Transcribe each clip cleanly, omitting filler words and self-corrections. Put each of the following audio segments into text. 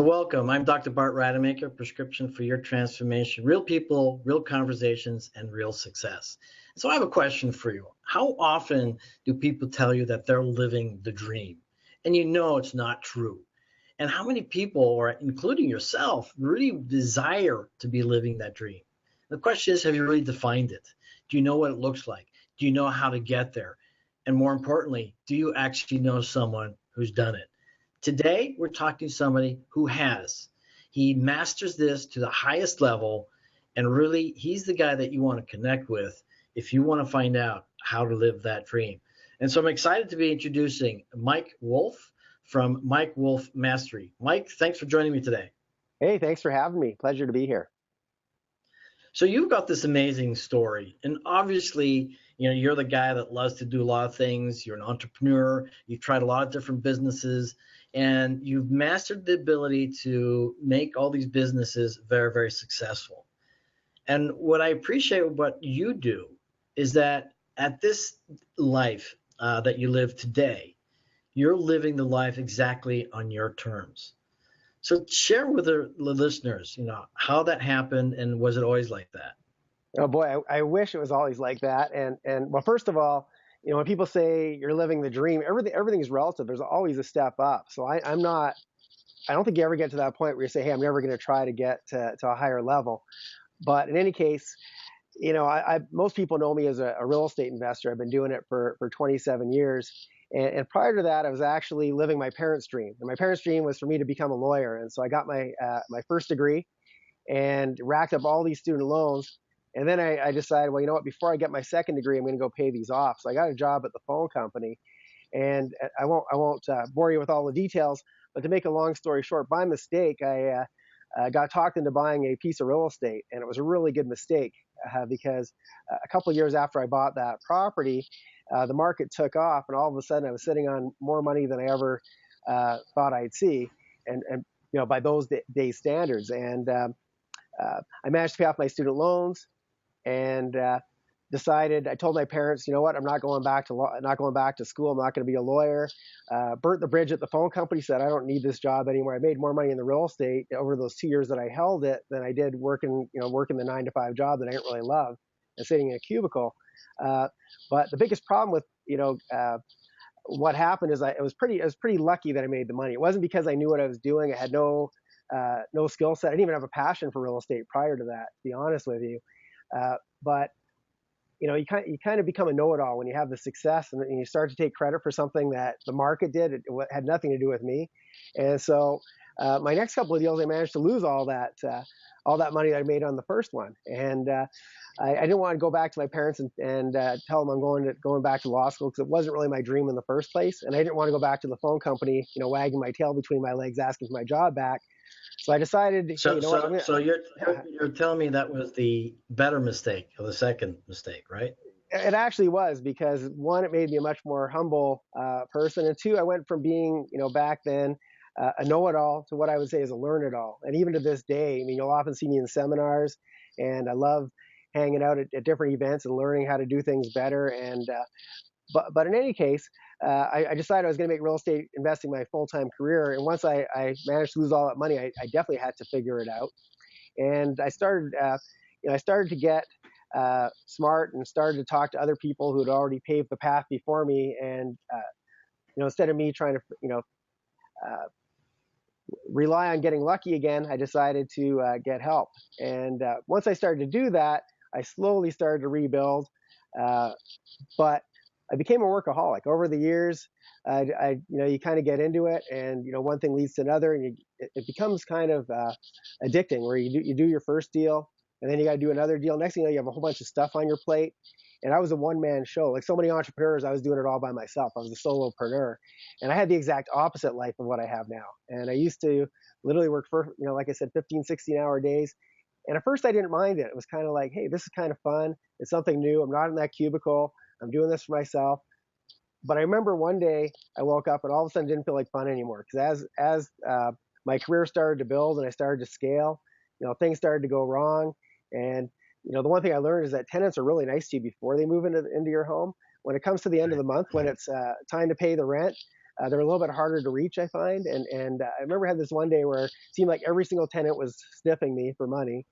So, welcome. I'm Dr. Bart Rademaker, Prescription for Your Transformation, real people, real conversations, and real success. So, I have a question for you. How often do people tell you that they're living the dream? And you know it's not true. And how many people, or including yourself, really desire to be living that dream? The question is, have you really defined it? Do you know what it looks like? Do you know how to get there? And more importantly, do you actually know someone who's done it? Today, we're talking to somebody who has. He masters this to the highest level, and really, he's the guy that you want to connect with if you want to find out how to live that dream. And so I'm excited to be introducing Mike Wolf from Mike Wolf Mastery. Mike, thanks for joining me today. Hey, thanks for having me. Pleasure to be here. So you've got this amazing story, and obviously, you're the guy that loves to do a lot of things. You're an entrepreneur. You've tried a lot of different businesses, and you've mastered the ability to make all these businesses very, very successful. And what I appreciate what you do is that at this life that you live today, you're living the life exactly on your terms. So share with the listeners, how that happened, and was it always like that? Oh boy, I wish it was always like that. And well, first of all, when people say you're living the dream, everything is relative. There's always a step up. So I'm not. I don't think you ever get to that point where you say, hey, I'm never going to try to get to a higher level. But in any case, most people know me as a real estate investor. I've been doing it for 27 years. And prior to that, I was actually living my parents' dream. And my parents' dream was for me to become a lawyer. And so I got my first degree and racked up all these student loans. And then I decided, well, you know what? Before I get my second degree, I'm going to go pay these off. So I got a job at the phone company. And I won't bore you with all the details. But to make a long story short, by mistake, I got talked into buying a piece of real estate, and it was a really good mistake because a couple of years after I bought that property, the market took off, and all of a sudden I was sitting on more money than I ever thought I'd see, and by those day standards. And I managed to pay off my student loans, and I told my parents, you know what, I'm not going back to school. I'm not going to be a lawyer. Burnt the bridge at the phone company, said I don't need this job anymore. I made more money in the real estate over those 2 years that I held it than I did working the 9-to-5 job that I didn't really love and sitting in a cubicle. But the biggest problem with what happened is I was pretty lucky that I made the money. It wasn't because I knew what I was doing. I had no skill set. I didn't even have a passion for real estate prior to that, to be honest with you. But you kind of become a know-it-all when you have the success and you start to take credit for something that the market did. It had nothing to do with me. And so my next couple of deals, I managed to lose all that money that I made on the first one. And I didn't want to go back to my parents and tell them I'm going back to law school, because it wasn't really my dream in the first place. And I didn't want to go back to the phone company, wagging my tail between my legs, asking for my job back. So I decided. So you're telling me that was the better mistake, or the second mistake, right? It actually was, because one, it made me a much more humble person, and two, I went from being, back then, a know-it-all to what I would say is a learn-it-all. And even to this day, you'll often see me in seminars, and I love hanging out at different events and learning how to do things better. And but in any case, I decided I was going to make real estate investing my full-time career. And once I managed to lose all that money, I definitely had to figure it out. And I started to get smart and started to talk to other people who had already paved the path before me. And instead of me trying to rely on getting lucky again, I decided to get help. And once I started to do that, I slowly started to rebuild. But I became a workaholic over the years. You kind of get into it, and one thing leads to another, and it becomes kind of addicting. Where you do your first deal, and then you got to do another deal. Next thing you know, you have a whole bunch of stuff on your plate. And I was a one-man show. Like so many entrepreneurs, I was doing it all by myself. I was a solopreneur, and I had the exact opposite life of what I have now. And I used to literally work for, like I said, 15, 16-hour days. And at first, I didn't mind it. It was kind of like, hey, this is kind of fun. It's something new. I'm not in that cubicle. I'm doing this for myself. But I remember one day I woke up and all of a sudden it didn't feel like fun anymore, because as my career started to build and I started to scale, things started to go wrong. And the one thing I learned is that tenants are really nice to you before they move into your home. When it comes to the end of the month, when it's time to pay the rent, they're a little bit harder to reach, I find. And I remember I had this one day where it seemed like every single tenant was sniffing me for money.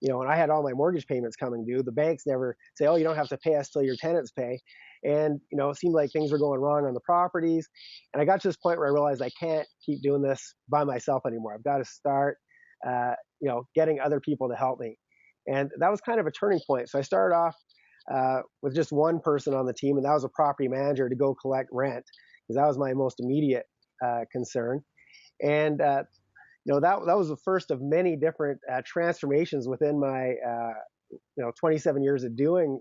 And I had all my mortgage payments coming due. The banks never say, "Oh, you don't have to pay us till your tenants pay." And it seemed like things were going wrong on the properties. And I got to this point where I realized I can't keep doing this by myself anymore. I've got to start, getting other people to help me. And that was kind of a turning point. So I started off with just one person on the team, and that was a property manager to go collect rent, because that was my most immediate concern. And that was the first of many different transformations within my 27 years of doing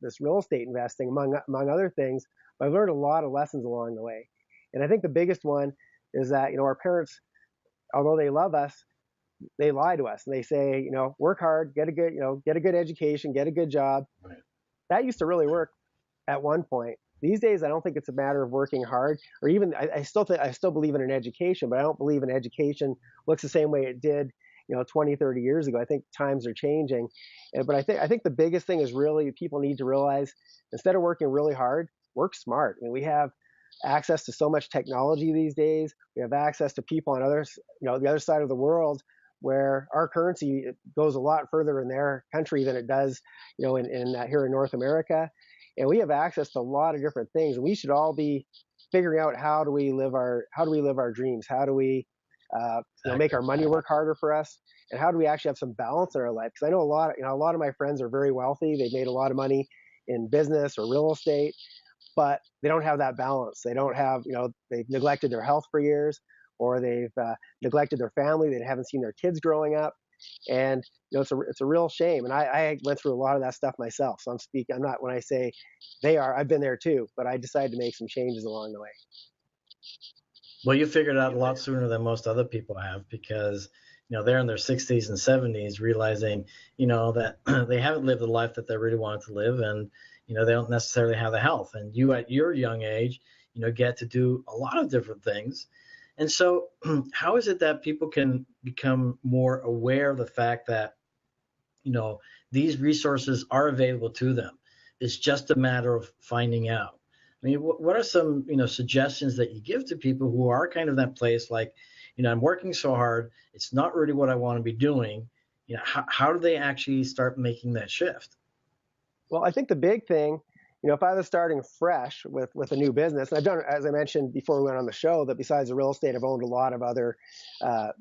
this real estate investing, among other things. But I've learned a lot of lessons along the way. And I think the biggest one is that our parents, although they love us, they lie to us, and they say, work hard, get a good education, get a good job. Right. That used to really work at one point. These days, I don't think it's a matter of working hard, or even I still believe in an education, but I don't believe an education looks the same way it did 20, 30 years ago. I think times are changing. But I think the biggest thing is really people need to realize, instead of working really hard, work smart. I mean, we have access to so much technology these days. We have access to people on the other side of the world, where our currency goes a lot further in their country than it does, in here in North America. And we have access to a lot of different things. And we should all be figuring out how do we live our dreams? How do we make our money work harder for us? And how do we actually have some balance in our life? Because I know a lot of my friends are very wealthy. They've made a lot of money in business or real estate, but they don't have that balance. They don't have, they've neglected their health for years, or they've neglected their family. They haven't seen their kids growing up. And it's a real shame. And I went through a lot of that stuff myself. So I'm not, when I say they are, I've been there too, but I decided to make some changes along the way. Well, you figured out a lot sooner than most other people have, because they're in their 60s and 70s, realizing that they haven't lived the life that they really wanted to live, and they don't necessarily have the health. And you, at your young age, get to do a lot of different things. And so how is it that people can become more aware of the fact that these resources are available to them? It's just a matter of finding out. I mean, what are some suggestions that you give to people who are kind of that place, like, I'm working so hard, it's not really what I want to be doing? How do they actually start making that shift? Well, I think the big thing, if I was starting fresh with a new business, and I've done, as I mentioned before we went on the show, that besides the real estate, I've owned a lot of other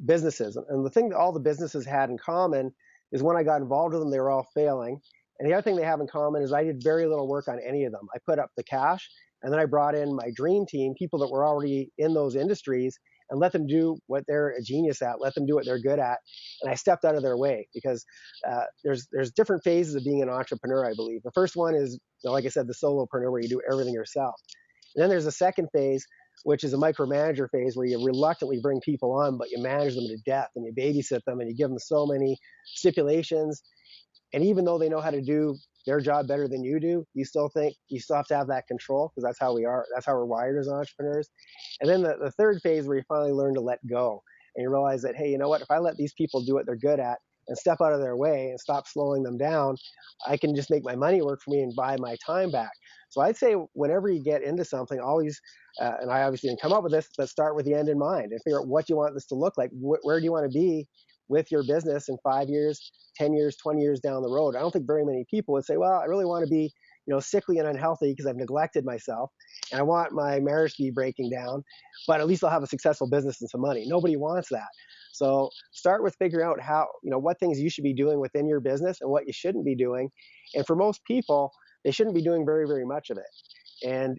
businesses. And the thing that all the businesses had in common is, when I got involved with them, they were all failing. And the other thing they have in common is I did very little work on any of them. I put up the cash, and then I brought in my dream team, people that were already in those industries, and let them do what they're a genius at, let them do what they're good at. And I stepped out of their way, because there's different phases of being an entrepreneur, I believe. The first one is, like I said, the solopreneur, where you do everything yourself. And then there's a second phase, which is a micromanager phase, where you reluctantly bring people on, but you manage them to death, and you babysit them, and you give them so many stipulations. And even though they know how to do their job better than you do, you still have to have that control, because that's how we are. That's how we're wired as entrepreneurs. And then the third phase, where you finally learn to let go, and you realize that, hey, you know what? If I let these people do what they're good at and step out of their way and stop slowing them down, I can just make my money work for me and buy my time back. So I'd say, whenever you get into something, always, and I obviously didn't come up with this, but start with the end in mind and figure out what you want this to look like. Where do you want to be with your business in 5 years, 10 years, 20 years down the road? I don't think very many people would say, well, I really want to be, sickly and unhealthy because I've neglected myself, and I want my marriage to be breaking down, but at least I'll have a successful business and some money. Nobody wants that. So start with figuring out how, what things you should be doing within your business and what you shouldn't be doing. And for most people, they shouldn't be doing very, very much of it. And,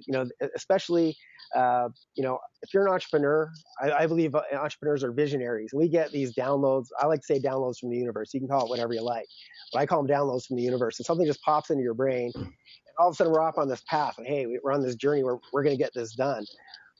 especially, if you're an entrepreneur, I believe entrepreneurs are visionaries. We get these downloads. I like to say downloads from the universe. You can call it whatever you like, but I call them downloads from the universe. And something just pops into your brain, and all of a sudden we're off on this path, and hey, we're on this journey where we're going to get this done.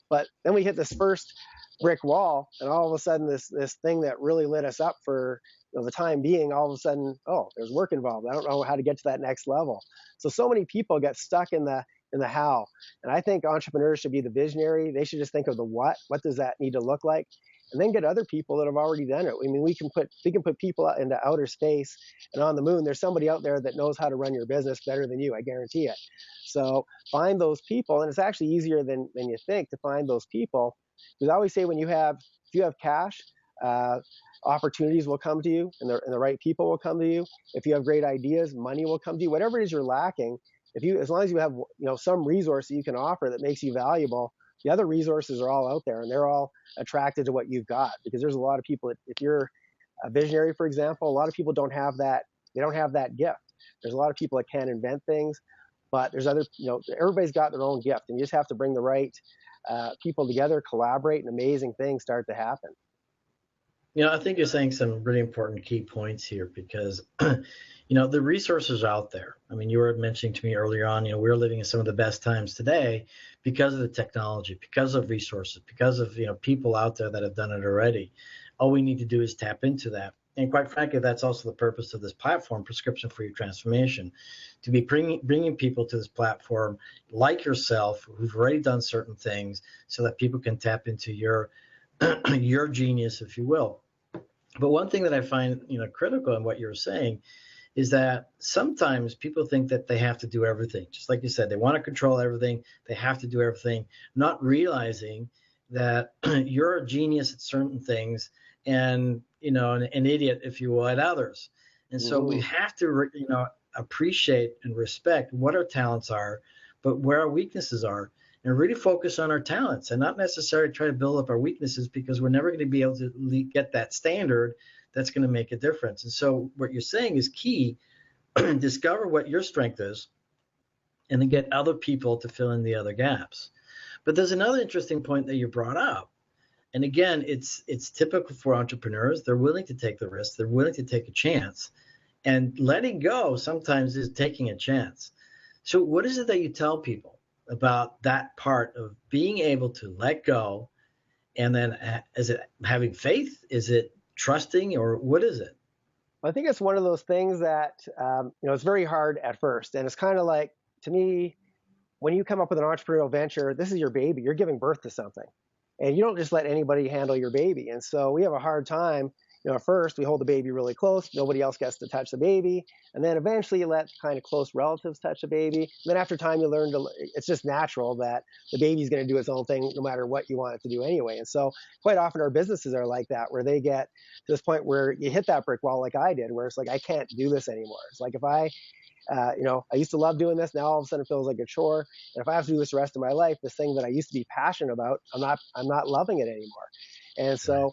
But then we hit this first brick wall, and all of a sudden this thing that really lit us up for the time being, all of a sudden, oh, there's work involved. I don't know how to get to that next level. So many people get stuck in the how. And I think entrepreneurs should be the visionary. They should just think of the what. What does that need to look like? and then get other people that have already done it. I mean, we can put people out into outer space and on the moon. There's somebody out there that knows how to run your business better than you, I guarantee it. So find those people, and it's actually easier than you think to find those people. Because I always say, if you have cash, uh, opportunities will come to you, and the right people will come to you. If you have great ideas, money will come to you. Whatever it is you're lacking, as long as you have some resource that you can offer that makes you valuable, the other resources are all out there, and they're all attracted to what you've got. Because there's a lot of people, if you're a visionary, for example, a lot of people don't have that. They don't have that gift. There's a lot of people that can invent things, but there's other, everybody's got their own gift, and you just have to bring the right people together, collaborate, and amazing things start to happen. I think you're saying some really important key points here because, the resources are out there. I mean, you were mentioning to me earlier on, we're living in some of the best times today because of the technology, because of resources, because of, people out there that have done it already. All we need to do is tap into that. And quite frankly, that's also the purpose of this platform, Prescription for Your Transformation, to be bringing people to this platform like yourself who've already done certain things so that people can tap into your your genius, if you will. But one thing that I find, critical in what you're saying is that sometimes people think that they have to do everything. Just like you said, they want to control everything. They have to do everything, not realizing that you're a genius at certain things and, an idiot, if you will, at others. And so we have to, appreciate and respect what our talents are, but where our weaknesses are, and really focus on our talents and not necessarily try to build up our weaknesses, because we're never going to be able to get that standard that's going to make a difference. And so what you're saying is key. Discover what your strength is and then get other people to fill in the other gaps. But there's another interesting point that you brought up. And again, it's typical for entrepreneurs. They're willing to take the risk. They're willing to take a chance. And letting go sometimes is taking a chance. So what is it that you tell people about that part of being able to let go? And then is it having faith? Is it trusting, or what is it? I think it's one of those things that, it's very hard at first. And it's kind of like, to me, when you come up with an entrepreneurial venture, this is your baby. You're giving birth to something. And you don't just let anybody handle your baby. And so we have a hard time. At first, we hold the baby really close. Nobody else gets to touch the baby. And then eventually you let kind of close relatives touch the baby. And then after time, you learn it's just natural that the baby's going to do its own thing no matter what you want it to do anyway. And so quite often our businesses are like that, where they get to this point where you hit that brick wall like I did, where it's like, I can't do this anymore. It's like if I used to love doing this. Now all of a sudden it feels like a chore. And if I have to do this the rest of my life, this thing that I used to be passionate about, I'm not loving it anymore. And so,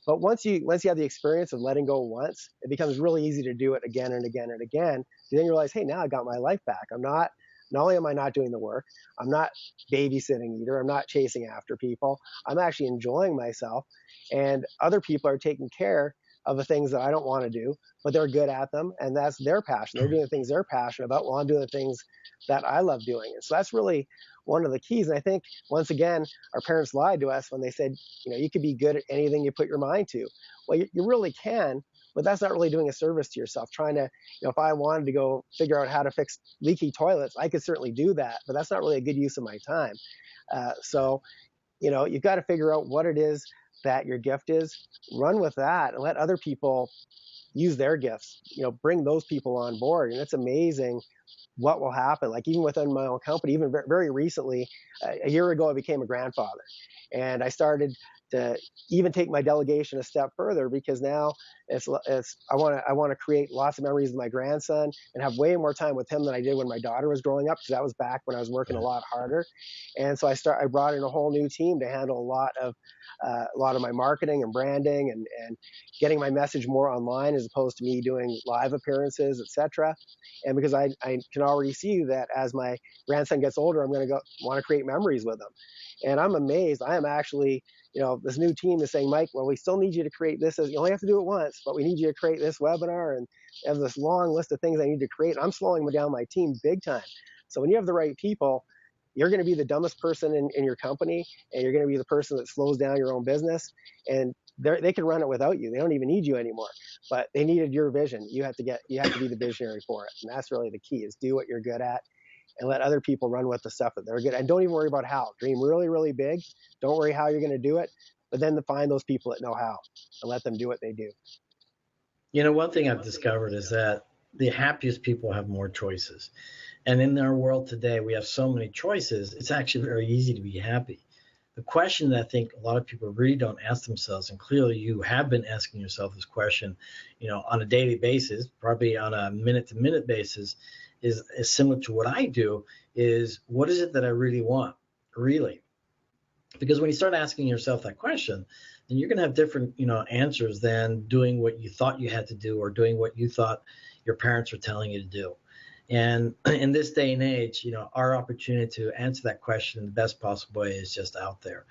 but once you have the experience of letting go once, it becomes really easy to do it again and again and again. And then you realize, hey, now I got my life back. Not only am I not doing the work, I'm not babysitting either. I'm not chasing after people. I'm actually enjoying myself, and other people are taking care of the things that I don't want to do, but they're good at them, and that's their passion. They're doing the things they're passionate about, while I'm doing the things that I love doing. And so that's really one of the keys. And I think, once again, our parents lied to us when they said, you could be good at anything you put your mind to. Well, you really can, but that's not really doing a service to yourself. Trying to, if I wanted to go figure out how to fix leaky toilets, I could certainly do that, but that's not really a good use of my time. So, you've got to figure out what it is that your gift is, run with that, and let other people use their gifts. Bring those people on board, and it's amazing what will happen. Like, even within my own company, even very recently, a year ago, I became a grandfather, and I started to even take my delegation a step further, because now I want to create lots of memories with my grandson and have way more time with him than I did when my daughter was growing up, because that was back when I was working a lot harder. And so I brought in a whole new team to handle a lot of my marketing and branding, and getting my message more online as opposed to me doing live appearances, etc. And because I can already see that as my grandson gets older, I'm going to want to create memories with him. And I'm amazed. I am actually, this new team is saying, Mike, well, we still need you to create this. You only have to do it once, but we need you to create this webinar, and have this long list of things I need to create. I'm slowing down my team big time. So when you have the right people, you're going to be the dumbest person in your company, and you're going to be the person that slows down your own business, and they can run it without you. They don't even need you anymore, but they needed your vision. You have to be the visionary for it. And that's really the key, is do what you're good at and let other people run with the stuff that they're good at. And don't even worry about how. Dream really, really big. Don't worry how you're going to do it, but then to find those people that know how and let them do what they do. One thing I've discovered is that the happiest people have more choices. And in our world today, we have so many choices, it's actually very easy to be happy. The question that I think a lot of people really don't ask themselves, and clearly you have been asking yourself this question, on a daily basis, probably on a minute to minute basis, is similar to what I do, is what is it that I really want? Really? Because when you start asking yourself that question, then you're going to have different, answers than doing what you thought you had to do or doing what you thought your parents were telling you to do. And in this day and age, our opportunity to answer that question in the best possible way is just out there.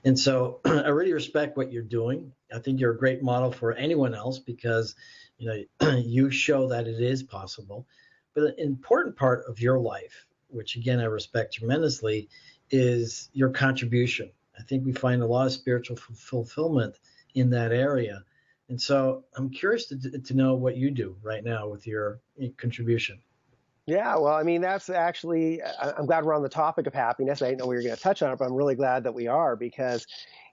And so I really respect what you're doing. I think you're a great model for anyone else because, you show that it is possible. But an important part of your life, which again, I respect tremendously, is your contribution. I think we find a lot of spiritual fulfillment in that area. And so I'm curious to know what you do right now with your contribution. Yeah, well, I mean, that's actually, I'm glad we're on the topic of happiness. I didn't know we were going to touch on it, but I'm really glad that we are because,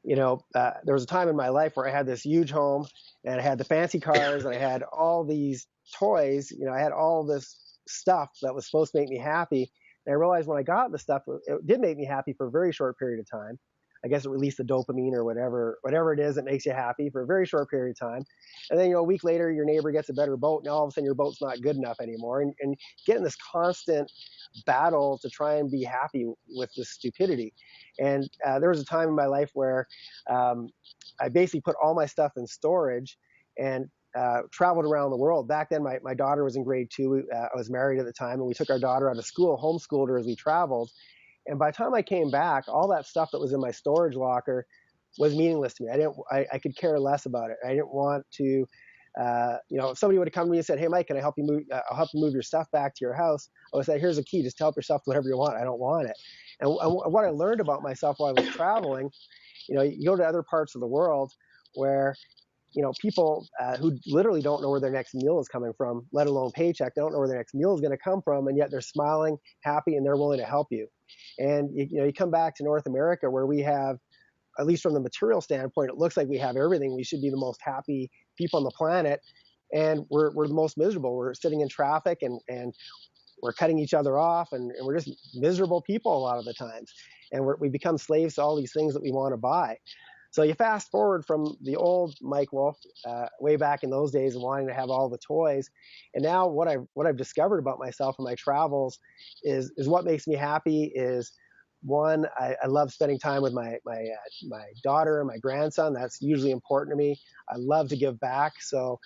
there was a time in my life where I had this huge home and I had the fancy cars and I had all these toys, I had all this stuff that was supposed to make me happy. And I realized when I got the stuff, it did make me happy for a very short period of time. I guess it released the dopamine or whatever it is that makes you happy for a very short period of time. And then, a week later, your neighbor gets a better boat, and all of a sudden your boat's not good enough anymore. And getting this constant battle to try and be happy with this stupidity. And there was a time in my life where I basically put all my stuff in storage and traveled around the world. Back then, my daughter was in grade 2. I was married at the time, and we took our daughter out of school, homeschooled her as we traveled. And by the time I came back, all that stuff that was in my storage locker was meaningless to me. I could care less about it. I didn't want to, if somebody would have come to me and said, "Hey, Mike, can I help you move? I'll help you move your stuff back to your house." I would say, "Here's a key. Just help yourself to whatever you want. I don't want it." And what I learned about myself while I was traveling, you go to other parts of the world where people who literally don't know where their next meal is coming from, let alone paycheck, they don't know where their next meal is going to come from, and yet they're smiling, happy, and they're willing to help you. And you come back to North America where we have, at least from the material standpoint, it looks like we have everything. We should be the most happy people on the planet, and we're the most miserable. We're sitting in traffic and we're cutting each other off, and we're just miserable people a lot of the times. And we become slaves to all these things that we want to buy. So you fast forward from the old Mike Wolf way back in those days and wanting to have all the toys, and now what I've discovered about myself in my travels is what makes me happy is one, I love spending time with my daughter and my grandson. That's usually important to me. I love to give back. So,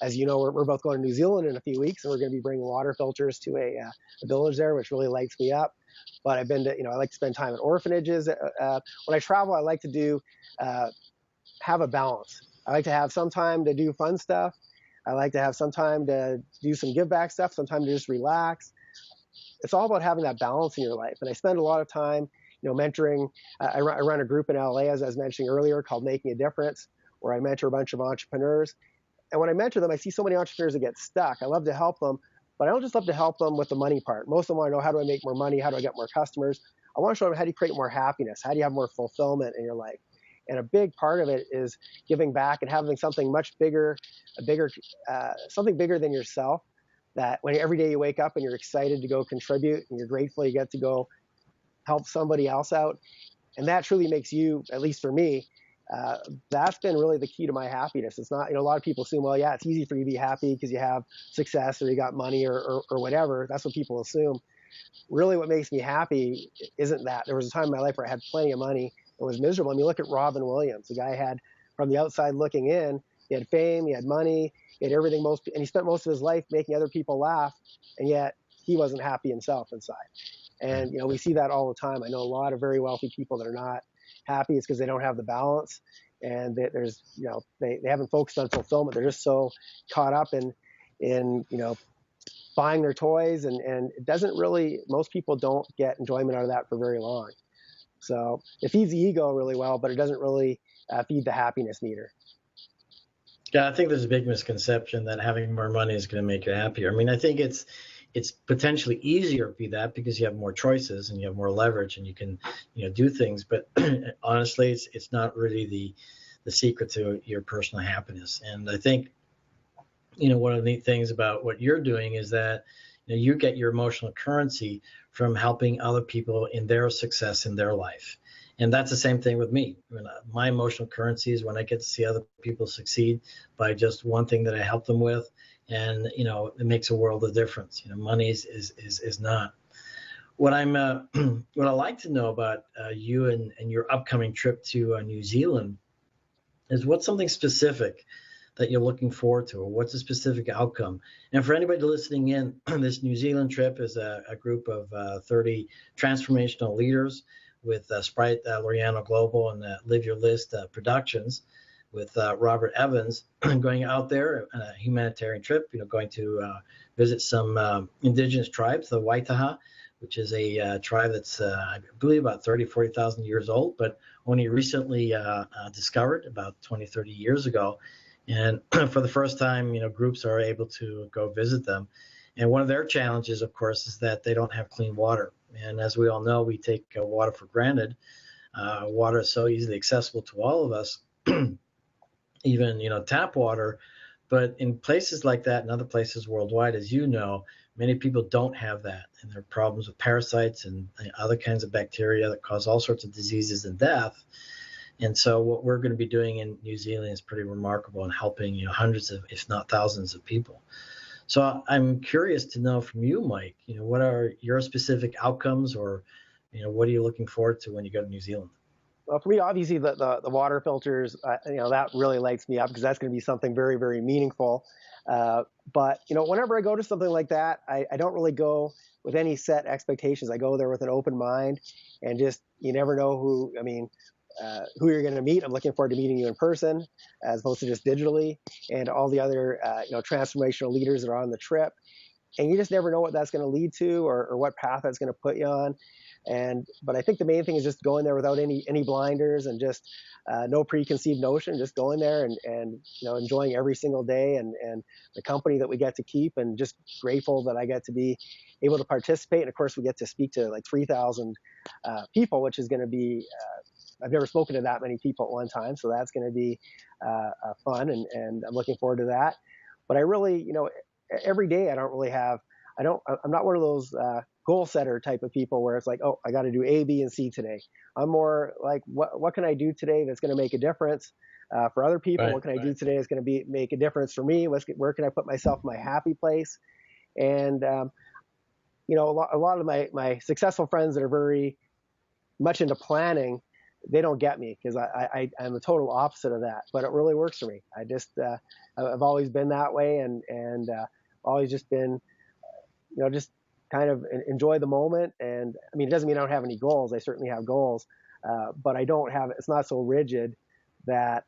as you know, we're both going to New Zealand in a few weeks, and we're going to be bringing water filters to a village there, which really lights me up. But I've been to, I like to spend time at orphanages. When I travel, I like to do have a balance. I like to have some time to do fun stuff. I like to have some time to do some give back stuff, some time to just relax. It's all about having that balance in your life. And I spend a lot of time, mentoring. I run a group in LA, as I was mentioning earlier, called Making a Difference, where I mentor a bunch of entrepreneurs. And when I mentor them, I see so many entrepreneurs that get stuck. I love to help them, but I don't just love to help them with the money part. Most of them want to know, how do I make more money? How do I get more customers? I want to show them, how do you create more happiness? How do you have more fulfillment in your life? And a big part of it is giving back and having something much bigger, something bigger than yourself. That when every day you wake up and you're excited to go contribute and you're grateful you get to go help somebody else out. And that truly makes you, at least for me, that's been really the key to my happiness. It's not, a lot of people assume, well, yeah, it's easy for you to be happy because you have success or you got money or whatever. That's what people assume. Really what makes me happy isn't that. There was a time in my life where I had plenty of money and was miserable. I mean, look at Robin Williams, the guy had, from the outside looking in, he had fame, he had money, he had everything, and he spent most of his life making other people laugh, and yet he wasn't happy himself inside. And we see that all the time. I know a lot of very wealthy people that are not happy. It's because they don't have the balance, and there's they haven't focused on fulfillment. They're just so caught up in buying their toys, and it doesn't really, most people don't get enjoyment out of that for very long. So it feeds the ego really well, but it doesn't really feed the happiness meter. Yeah, I think there's a big misconception that having more money is going to make you happier. I mean, I think it's it's potentially easier to be that because you have more choices and you have more leverage and you can, do things. But honestly, it's not really the secret to your personal happiness. And I think, one of the neat things about what you're doing is that you get your emotional currency from helping other people in their success in their life. And that's the same thing with me. My emotional currency is when I get to see other people succeed by just one thing that I help them with. And, it makes a world of difference. Money is not. What what I like to know about you and your upcoming trip to New Zealand is what's something specific that you're looking forward to, or what's a specific outcome. And for anybody listening in, this New Zealand trip is a group of 30 transformational leaders with Sprite, Loriano Global, and Live Your List Productions with Robert Evans going out there on a humanitarian trip, going to visit some indigenous tribes, the Waitaha, which is a tribe that's, I believe, about 30, 40,000 years old, but only recently discovered about 20, 30 years ago. And for the first time, groups are able to go visit them. And one of their challenges, of course, is that they don't have clean water. And as we all know, we take water for granted. Water is so easily accessible to all of us, even, tap water. But in places like that and other places worldwide, as you know, many people don't have that. And there are problems with parasites and other kinds of bacteria that cause all sorts of diseases and death. And so what we're going to be doing in New Zealand is pretty remarkable in helping, hundreds of, if not thousands of people. So I'm curious to know from you, Mike, what are your specific outcomes, or, what are you looking forward to when you go to New Zealand? Well, for me, obviously, the water filters, that really lights me up because that's going to be something very, very meaningful. But whenever I go to something like that, I don't really go with any set expectations. I go there with an open mind, and just, you never know who you're going to meet. I'm looking forward to meeting you in person as opposed to just digitally, and all the other transformational leaders that are on the trip. And you just never know what that's going to lead to, or what path that's going to put you on. But I think the main thing is just going there without any blinders, and just no preconceived notion, just going there and enjoying every single day, and the company that we get to keep, and just grateful that I get to be able to participate. And of course, we get to speak to like 3,000 people, which is going to be I've never spoken to that many people at one time, so that's going to be fun, and I'm looking forward to that. But I really, every day I'm not one of those goal setter type of people where it's like, oh, I got to do A, B, and C today. I'm more like, what can I do today that's going to make a difference for other people? Right, what can I do today that's going to make a difference for me? Where can I put myself in my happy place? And a lot of my successful friends that are very much into planning, they don't get me because I'm the total opposite of that, but it really works for me. I've always been that way, and always just been, just kind of enjoy the moment. And I mean, it doesn't mean I don't have any goals. I certainly have goals, but it's not so rigid that,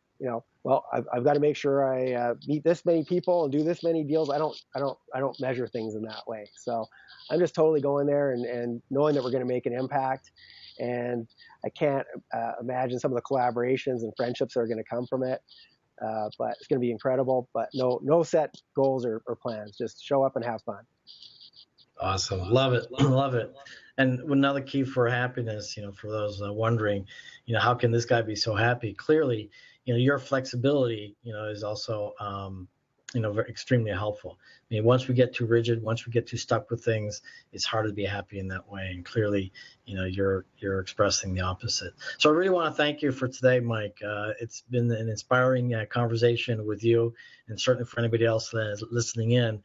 well, I've got to make sure I meet this many people and do this many deals. I don't measure things in that way. So I'm just totally going there and knowing that we're going to make an impact. And I can't imagine some of the collaborations and friendships that are going to come from it. But it's going to be incredible. But no set goals or plans. Just show up and have fun. Awesome. Love it. Love it. And another key for happiness, for those wondering, how can this guy be so happy? Clearly, your flexibility, is also, extremely helpful. I mean, once we get too rigid, once we get too stuck with things, it's hard to be happy in that way. And clearly, you're expressing the opposite. So I really want to thank you for today, Mike. It's been an inspiring conversation with you, and certainly for anybody else that is listening in.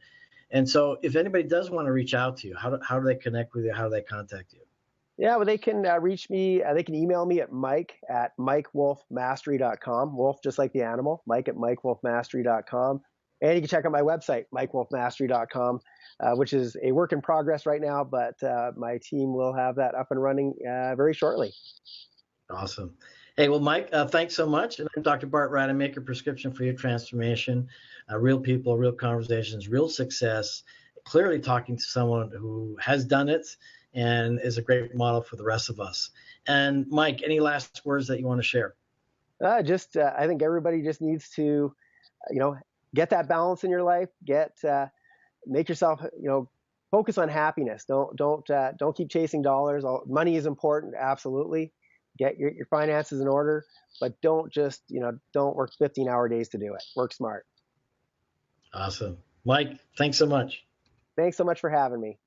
And so if anybody does want to reach out to you, how do they connect with you? How do they contact you? Yeah, well, they can reach me. They can email me at mike@mikewolfmastery.com. Wolf, just like the animal, mike@mikewolfmastery.com. And you can check out my website, mikewolfmastery.com, which is a work in progress right now, but my team will have that up and running very shortly. Awesome. Hey, well, Mike, thanks so much. And I'm Dr. Bart Rademaker, Prescription for Your Transformation. Real people, real conversations, real success. Clearly talking to someone who has done it and is a great model for the rest of us. And Mike, any last words that you want to share? I think everybody just needs to, get that balance in your life. Make yourself, focus on happiness. Don't keep chasing dollars. Money is important, absolutely. Get your finances in order, but don't work 15-hour days to do it. Work smart. Awesome. Mike, thanks so much. Thanks so much for having me.